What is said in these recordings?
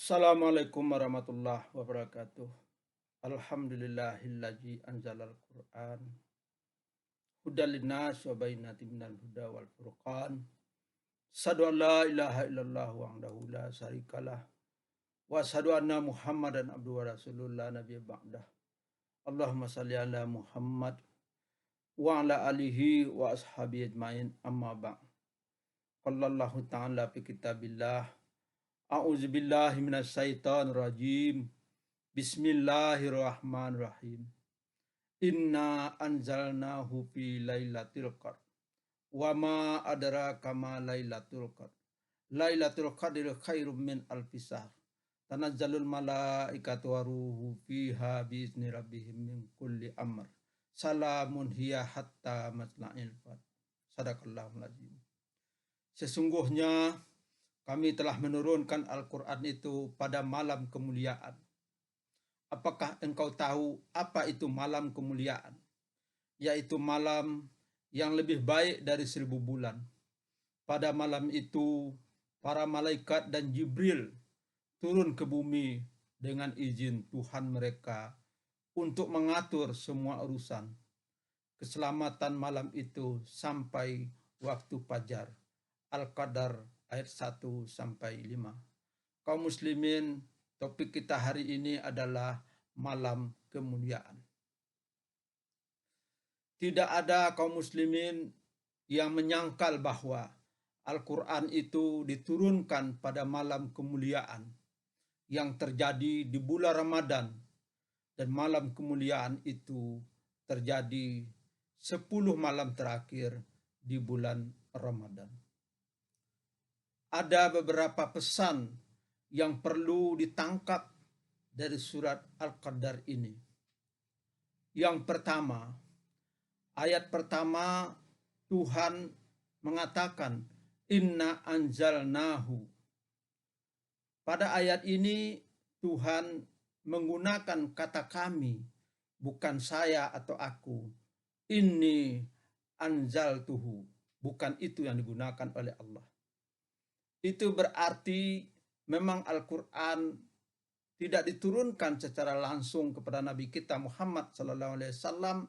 Assalamualaikum warahmatullahi wabarakatuh. Alhamdulillahilladzi anzalal Qur'an hudal linnas wa bayyinatin minal huda wal furqan. Asyhadu an la ilaha illallah wahdahu la syarikalah wa asyhadu anna Muhammadan abduhu wa rasuluhu la nabiyya ba'dah. Allahumma shalli ala Muhammad wa ala alihi wa ashabihi ajmain amma ba'd. Qala Allah ta'ala fi kitabillah. A'udzubillahi minasyaitonir rajim. Bismillahirrahmanirrahim. Inna anzalnahu fi lailatul qadr. Wa ma adraka ma lailatul qadr. Lailatul qadri khairum min alfi syahr. Tanazzalul malaikatu waruhu fiha biizni rabbihim min kulli amr. Salamun hiya hatta matla'il fajr. Sadaqallahul azim. Sesungguhnya kami telah menurunkan Al-Quran itu pada malam kemuliaan. Apakah engkau tahu apa itu malam kemuliaan? Yaitu malam yang lebih baik dari 1000 bulan. Pada malam itu, para malaikat dan Jibril turun ke bumi dengan izin Tuhan mereka untuk mengatur semua urusan keselamatan malam itu sampai waktu fajar. Al-Qadar ayat 1-5. Kaum muslimin, topik kita hari ini adalah malam kemuliaan. Tidak ada kaum muslimin yang menyangkal bahwa Al-Quran itu diturunkan pada malam kemuliaan yang terjadi di bulan Ramadan, dan malam kemuliaan itu terjadi 10 malam terakhir di bulan Ramadan. Ada beberapa pesan yang perlu ditangkap dari surat Al-Qadar ini. Yang pertama, ayat pertama Tuhan mengatakan inna anzalnahu. Pada ayat ini Tuhan menggunakan kata kami, bukan saya atau aku. Inni anzaltuhu, bukan itu yang digunakan oleh Allah. Itu berarti memang Al-Quran tidak diturunkan secara langsung kepada Nabi kita Muhammad SAW,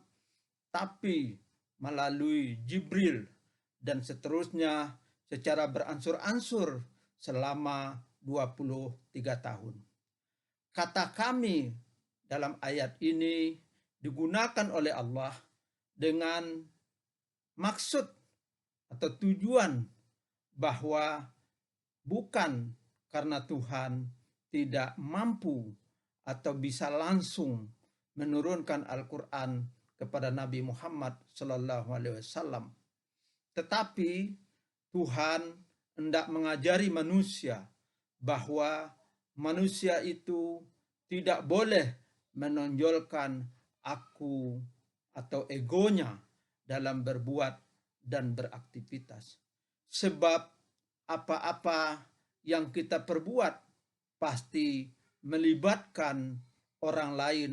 tapi melalui Jibril dan seterusnya secara beransur-ansur selama 23 tahun. Kata kami dalam ayat ini digunakan oleh Allah dengan maksud atau tujuan bahwa bukan karena Tuhan tidak mampu atau bisa langsung menurunkan Al-Quran kepada Nabi Muhammad SAW, tetapi Tuhan hendak mengajari manusia bahwa manusia itu tidak boleh menonjolkan aku atau egonya dalam berbuat dan beraktivitas. Sebab apa-apa yang kita perbuat pasti melibatkan orang lain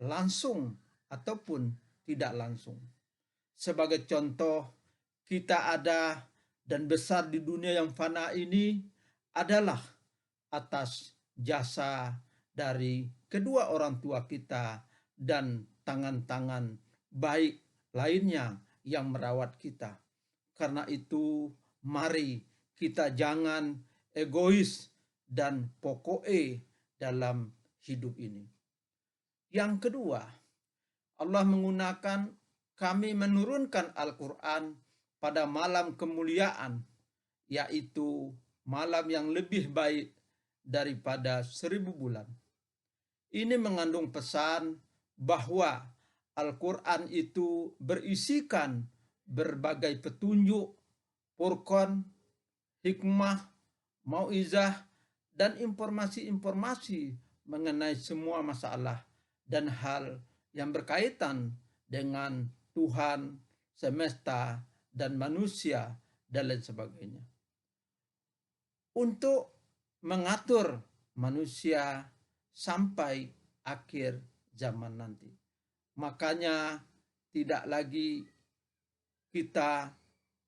langsung ataupun tidak langsung. Sebagai contoh, kita ada dan besar di dunia yang fana ini adalah atas jasa dari kedua orang tua kita dan tangan-tangan baik lainnya yang merawat kita. Karena itu, mari kita jangan egois dan pokoknya dalam hidup ini. Yang kedua, Allah menggunakan kami menurunkan Al-Quran pada malam kemuliaan, yaitu malam yang lebih baik daripada 1000 bulan. Ini mengandung pesan bahwa Al-Quran itu berisikan berbagai petunjuk, furqan, hikmah, mauizah, dan informasi-informasi mengenai semua masalah dan hal yang berkaitan dengan Tuhan, semesta, dan manusia, dan lain sebagainya. Untuk mengatur manusia sampai akhir zaman nanti. Makanya tidak lagi kita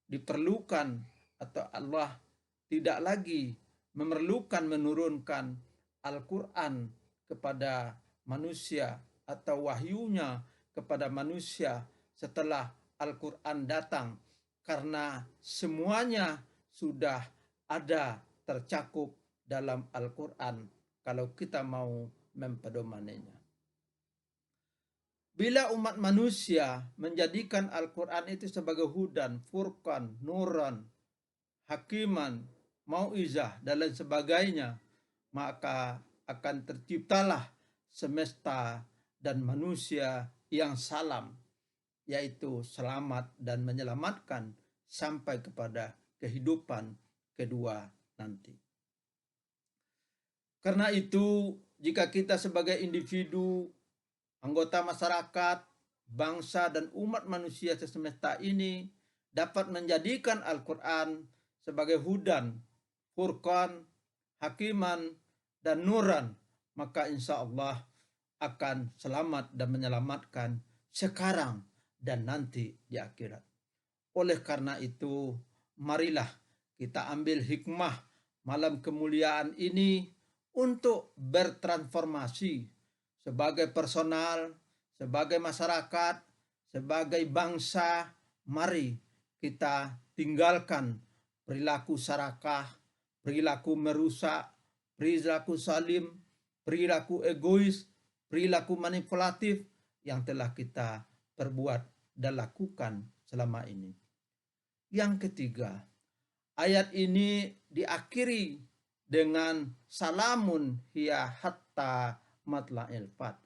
diperlukan atau Allah tidak lagi memerlukan menurunkan Al-Quran kepada manusia atau wahyunya kepada manusia setelah Al-Quran datang, karena semuanya sudah ada tercakup dalam Al-Quran kalau kita mau mempedomaninya. Bila umat manusia menjadikan Al-Quran itu sebagai hudan, furqan, nuran, hakiman, mauizah, dan lain sebagainya, maka akan terciptalah semesta dan manusia yang salam, yaitu selamat dan menyelamatkan sampai kepada kehidupan kedua nanti. Karena itu, jika kita sebagai individu, anggota masyarakat, bangsa, dan umat manusia sesemesta ini dapat menjadikan Al-Quran sebagai hudan, furqan, hakiman, dan nuran, maka insya Allah akan selamat dan menyelamatkan sekarang dan nanti di akhirat. Oleh karena itu, marilah kita ambil hikmah malam kemuliaan ini untuk bertransformasi sebagai personal, sebagai masyarakat, sebagai bangsa. Mari kita tinggalkan perilaku serakah, perilaku merusak, perilaku salim, perilaku egois, perilaku manipulatif yang telah kita perbuat dan lakukan selama ini. Yang ketiga, ayat ini diakhiri dengan salamun hiya hatta matla'il fajr.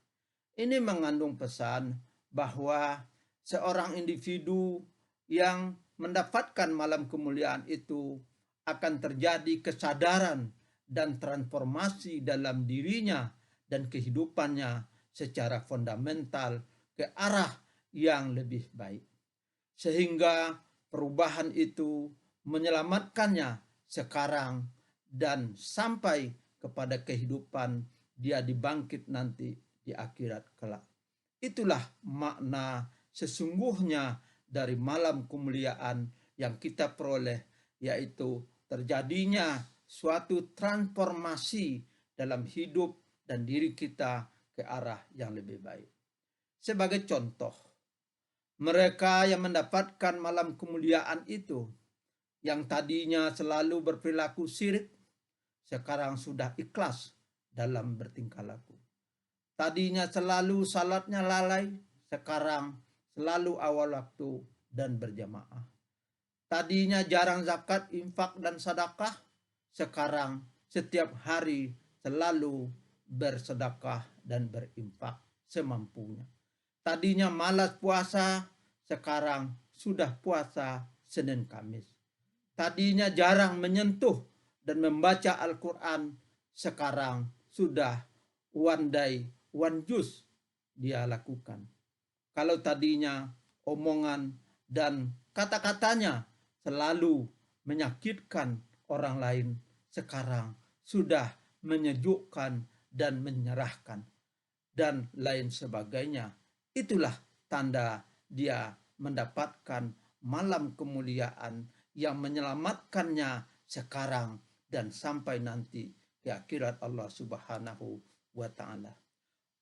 Ini mengandung pesan bahwa seorang individu yang mendapatkan malam kemuliaan itu akan terjadi kesadaran dan transformasi dalam dirinya dan kehidupannya secara fundamental ke arah yang lebih baik. Sehingga perubahan itu menyelamatkannya sekarang dan sampai kepada kehidupan dia dibangkit nanti di akhirat kelak. Itulah makna sesungguhnya dari malam kemuliaan yang kita peroleh, yaitu terjadinya suatu transformasi dalam hidup dan diri kita ke arah yang lebih baik. Sebagai contoh, mereka yang mendapatkan malam kemuliaan itu, yang tadinya selalu berperilaku syirik, sekarang sudah ikhlas dalam bertingkah laku. Tadinya selalu salatnya lalai, sekarang selalu awal waktu dan berjamaah. Tadinya jarang zakat, infak, dan sedekah, sekarang setiap hari selalu bersedekah dan berinfak semampunya. Tadinya malas puasa, sekarang sudah puasa Senin Kamis. Tadinya jarang menyentuh dan membaca Al-Quran, sekarang sudah one day, one juz dia lakukan. Kalau tadinya omongan dan kata-katanya selalu menyakitkan orang lain, sekarang sudah menyejukkan dan menyerahkan dan lain sebagainya. Itulah tanda dia mendapatkan malam kemuliaan yang menyelamatkannya sekarang dan sampai nanti di akhirat Allah Subhanahu wa ta'ala.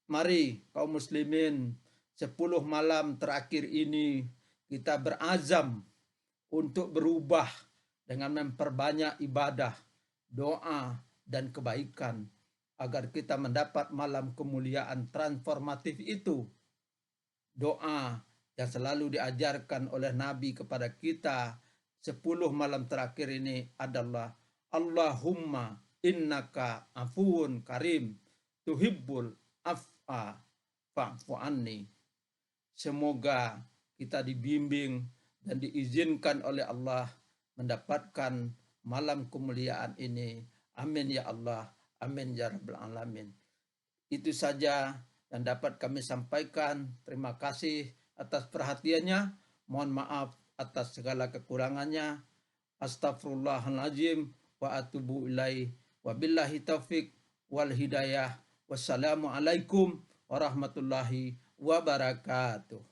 Mari kaum muslimin, 10 malam terakhir ini kita berazam untuk berubah dengan memperbanyak ibadah, doa, dan kebaikan agar kita mendapat malam kemuliaan transformatif itu. Doa yang selalu diajarkan oleh Nabi kepada kita 10 malam terakhir ini adalah Allahumma innaka afuun karim tuhibbul af'a fa'fu anni. Semoga kita dibimbing dan diizinkan oleh Allah mendapatkan malam kemuliaan ini. Amin ya Allah, amin ya rabbal alamin. Itu saja yang dapat kami sampaikan. Terima kasih atas perhatiannya. Mohon maaf atas segala kekurangannya. Astaghfirullahaladzim wa atubu ilaih. Wabillahi taufik wal hidayah. Wassalamualaikum warahmatullahi wabarakatuh.